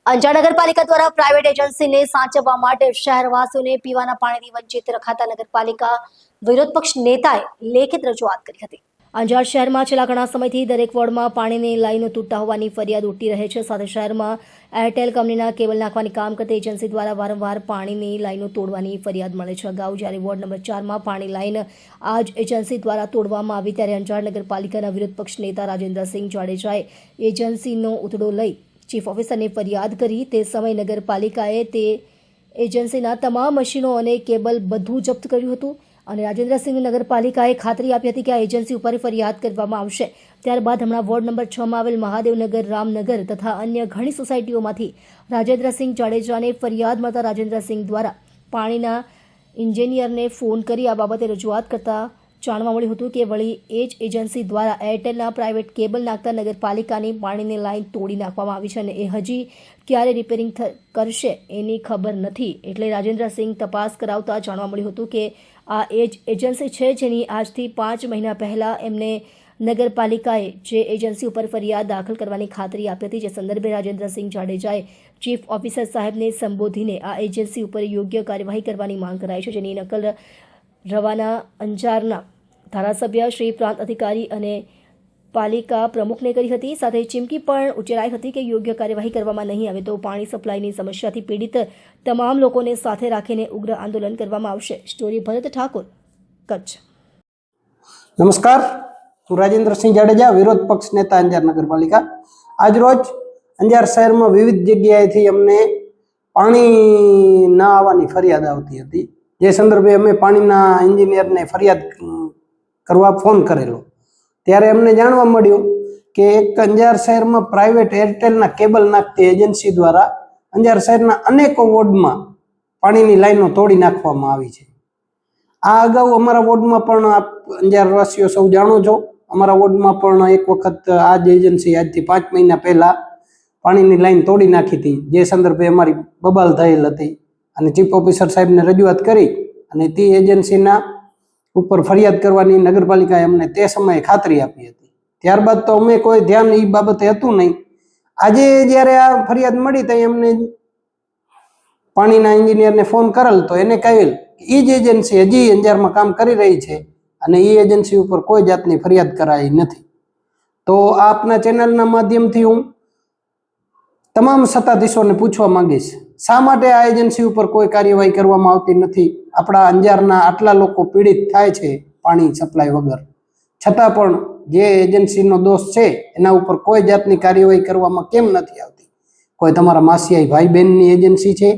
અંજાર નગરપાલિકા દ્વારા પ્રાઇવેટ એજન્સીને સાચવવા માટે શહેરવાસીઓને પીવાના પાણીથી વંચિત રખાતા નગરપાલિકા વિરોધ પક્ષ નેતાએ લેખિત રજૂઆત કરી હતી। અંજાર શહેરમાં છેલ્લા ઘણા સમયથી દરેક વોર્ડમાં પાણીની લાઈનો તૂટતા હોવાની ફરિયાદ ઉઠી રહે છે। સાથે શહેરમાં એરટેલ કંપનીના કેબલ નાખવાની કામ કરતી એજન્સી દ્વારા વારંવાર પાણીની લાઈનો તોડવાની ફરિયાદ મળે છે। અગાઉ જ્યારે વોર્ડ નંબર 4માં પાણી લાઈન આ જ એજન્સી દ્વારા તોડવામાં આવી ત્યારે અંજાર નગરપાલિકાના વિરોધ પક્ષ નેતા રાજેન્દ્રસિંહ જાડેજાએ એજન્સીનો ઉતડો લઈ ચીફ ઓફિસરને ફરિયાદ કરી। તે સમયે નગરપાલિકાએ તે એજન્સીના તમામ મશીનો અને કેબલ બધું જપ્ત કર્યું હતું અને રાજેન્દ્રસિંહ નગરપાલિકાએ ખાતરી આપી હતી કે આ એજન્સી ઉપર ફરિયાદ કરવામાં આવશે। ત્યારબાદ હમણાં વોર્ડ નંબર 6માં આવેલ મહાદેવનગર, રામનગર તથા અન્ય ઘણી સોસાયટીઓમાંથી રાજેન્દ્રસિંહ જાડેજાને ફરિયાદ મળતા રાજેન્દ્રસિંહ દ્વારા પાણીના એન્જિનિયરને ફોન કરી આ બાબતે રજૂઆત કરતા જાણવા મળ્યું હતું કે વળી એ જ એજન્સી દ્વારા એરટેલના પ્રાઇવેટ કેબલ નાખતા નગરપાલિકાની પાણીની લાઈન તોડી નાખવામાં આવી છે અને એ હજી ક્યારે રિપેરિંગ કરશે એની ખબર નથી। એટલે રાજેન્દ્રસિંહ તપાસ કરાવતા જાણવા મળ્યું હતું કે આ એ જ એજન્સી છે જેની આજથી 5 મહિના પહેલાં એમને નગરપાલિકાએ જે એજન્સી ઉપર ફરિયાદ દાખલ કરવાની ખાતરી આપી હતી। જે સંદર્ભે રાજેન્દ્રસિંહ જાડેજાએ ચીફ ઓફિસર સાહેબને સંબોધીને આ એજન્સી ઉપર યોગ્ય કાર્યવાહી કરવાની માંગ કરાઈ છે, જેની નકલ રવાના અંજારના ધારાસભ્ય શ્રી પ્રાંત અધિકારી અને પાલિકા પ્રમુખને કરી હતી। સાથે ચીમકી પણ ઉચ્ચારાઈ હતી કે યોગ્ય કાર્યવાહી કરવામાં નહીં આવે તો પાણી સપ્લાયની સમસ્યાથી પીડિત તમામ લોકોને સાથે રાખીને ઉગ્ર આંદોલન કરવામાં આવશે। સ્ટોરી ભરત ઠાકોર, કચ્છ। નમસ્કાર, હું રાજેન્દ્રસિંહ જાડેજા, વિરોધ પક્ષ નેતા અંજાર નગરપાલિકા। આજ રોજ અંજાર શહેરમાં વિવિધ જગ્યાએથી અમને પાણી ના આવવાની ફરિયાદ આવતી હતી। જે સંદર્ભે અમે પાણીના એન્જિનિયરને ફરિયાદ કરવા ફોન કરેલો ત્યારે અમને જાણવા મળ્યું કે એક અંજાર શહેરમાં પ્રાઇવેટ એરટેલના કેબલ નાખતી એજન્સી દ્વારા અંજાર શહેરના અનેકો વોર્ડમાં પાણીની લાઈનો તોડી નાખવામાં આવી છે। આ અગાઉ અમારા વોર્ડમાં પણ આપ અંજારવાસીઓ સૌ જાણો છો, અમારા વોર્ડમાં પણ એક વખત આ જ એજન્સી આજથી 5 મહિના પહેલા પાણીની લાઈન તોડી નાખી હતી। જે સંદર્ભે અમારી બબાલ થયેલ હતી અને ચીફ ઓફિસર સાહેબને રજૂઆત કરી અને તે એજન્સીના ઉપર ફરિયાદ કરવાની નગરપાલિકાએ અમને તે સમયે ખાતરી આપી હતી। ત્યારબાદ તો અમે કોઈ ધ્યાન એ બાબતે હતું નહીં। આજે જ્યારે આ ફરિયાદ મળી તો એમને પાણીના એન્જિનિયરને ફોન કરેલ તો એને કહેલ એ જ એજન્સી હજી અંજારમાં કામ કરી રહી છે અને એ એજન્સી ઉપર કોઈ જાતની ફરિયાદ કરાઈ નથી। તો આપના ચેનલના માધ્યમથી હું તમામ સત્તાધીશોને પૂછવા માંગીશ, શા માટે આ એજન્સી ઉપર કોઈ કાર્યવાહી કરવામાં આવતી નથી? આપણા અંજારના આટલા લોકો પીડિત થાય છે પાણી સપ્લાય વગર, છતાં પણ જે એજન્સીનો દોષ છે એના ઉપર કોઈ જાતની કાર્યવાહી કરવામાં કેમ નથી આવતી? કોઈ તમારા માસિયાઈ ભાઈ બહેનની એજન્સી છે?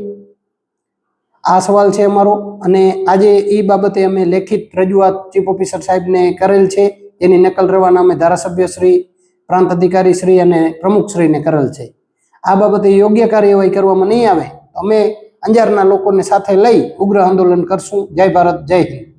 આ સવાલ છે અમારો અને આજે એ બાબતે અમે લેખિત રજૂઆત ચીફ ઓફિસર સાહેબને કરેલ છે। એની નકલ રવાના અમે ધારાસભ્ય શ્રી, પ્રાંત અધિકારી શ્રી અને પ્રમુખ શ્રીને કરેલ છે। આ બાબતે યોગ્ય કાર્યવાહી કરવામાં નહીં આવે તો અમે અંજારના લોકોને સાથે લઈ ઉગ્ર આંદોલન કરશું। જય ભારત, જય હિન્દ।